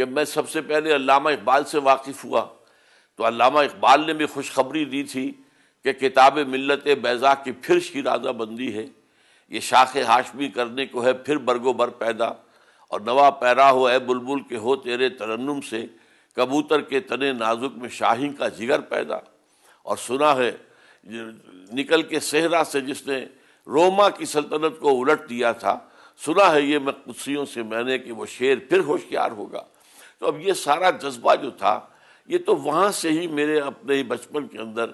کہ میں سب سے پہلے علامہ اقبال سے واقف ہوا، تو علامہ اقبال نے بھی خوشخبری دی تھی کہ کتاب ملت بیضا کی پھر شیرازہ بندی ہے، یہ شاخ ہاشمی کرنے کو ہے پھر برگ و بر پیدا، اور نوا پیرا ہو اے بلبل کہ ہو تیرے ترنم سے کبوتر کے تنے نازک میں شاہین کا جگر پیدا۔ اور سنا ہے نکل کے صحرا سے جس نے روما کی سلطنت کو الٹ دیا تھا، سنا ہے یہ میں قدسیوں سے میں نے کہ وہ شیر پھر ہوشیار ہوگا۔ تو اب یہ سارا جذبہ جو تھا یہ تو وہاں سے ہی میرے اپنے ہی بچپن کے اندر،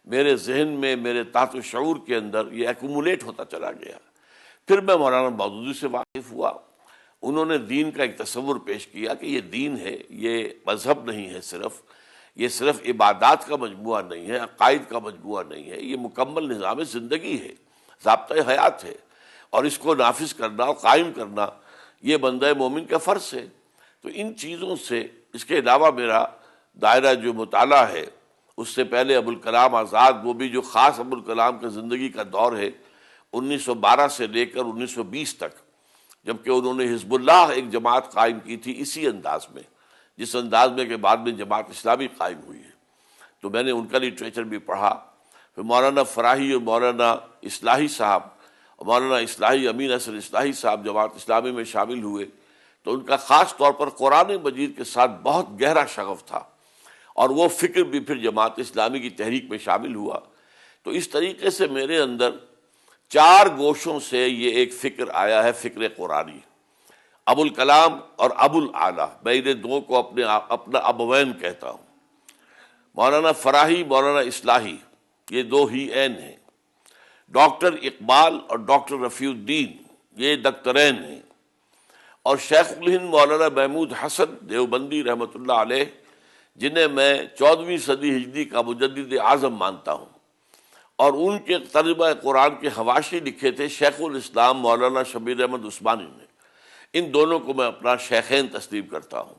میرے ذہن میں، میرے تحت شعور کے اندر یہ ایکومولیٹ ہوتا چلا گیا۔ پھر میں مولانا مودودی سے واقف ہوا، انہوں نے دین کا ایک تصور پیش کیا کہ یہ دین ہے، یہ مذہب نہیں ہے، یہ صرف عبادات کا مجموعہ نہیں ہے، عقائد کا مجموعہ نہیں ہے، یہ مکمل نظام زندگی ہے، ضابطۂ حیات ہے، اور اس کو نافذ کرنا اور قائم کرنا یہ بندہ مومن کا فرض ہے۔ تو ان چیزوں سے اس کے علاوہ میرا دائرہ جو مطالعہ ہے، اس سے پہلے ابوالکلام آزاد، وہ بھی جو خاص ابوالکلام کا زندگی کا دور ہے 1912 سے لے کر 1920 تک، جبکہ انہوں نے حزب اللہ ایک جماعت قائم کی تھی اسی انداز میں، جس انداز میں کہ بعد میں جماعت اسلامی قائم ہوئی ہے، تو میں نے ان کا لٹریچر بھی پڑھا۔ پھر مولانا فراہی اور مولانا اصلاحی صاحب، مولانا اصلاحی امین حسن اصلاحی صاحب جماعت اسلامی میں شامل ہوئے، تو ان کا خاص طور پر قرآن مجید کے ساتھ بہت گہرا شغف تھا، اور وہ فکر بھی پھر جماعت اسلامی کی تحریک میں شامل ہوا۔ تو اس طریقے سے میرے اندر 4 گوشوں سے یہ ایک فکر آیا ہے، فکر قرآنی۔ ابوالکلام اور ابوالعالیٰ، میں انہیں دو کو اپنا ابوین کہتا ہوں۔ مولانا فراہی، مولانا اصلاحی، یہ 2 ہی عین ہیں۔ ڈاکٹر اقبال اور ڈاکٹر رفیع الدین، یہ دکترین ہیں۔ اور شیخ الہند مولانا محمود حسن دیوبندی رحمۃ اللہ علیہ، جنہیں میں 14ویں صدی ہجری کا مجدد اعظم مانتا ہوں، اور ان کے ترجمہ قرآن کے حواشی لکھے تھے شیخ الاسلام مولانا شبیر احمد عثمانی نے۔ ان دونوں کو میں اپنا شیخین تسلیم کرتا ہوں۔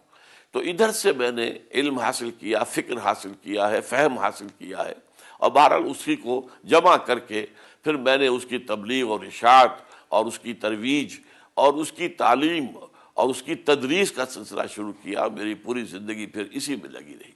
تو ادھر سے میں نے علم حاصل کیا، فکر حاصل کیا ہے، فہم حاصل کیا ہے، اور بہرحال اسی کو جمع کر کے پھر میں نے اس کی تبلیغ اور اشاعت اور اس کی ترویج اور اس کی تعلیم اور اس کی تدریس کا سلسلہ شروع کیا۔ میری پوری زندگی پھر اسی میں لگی رہی۔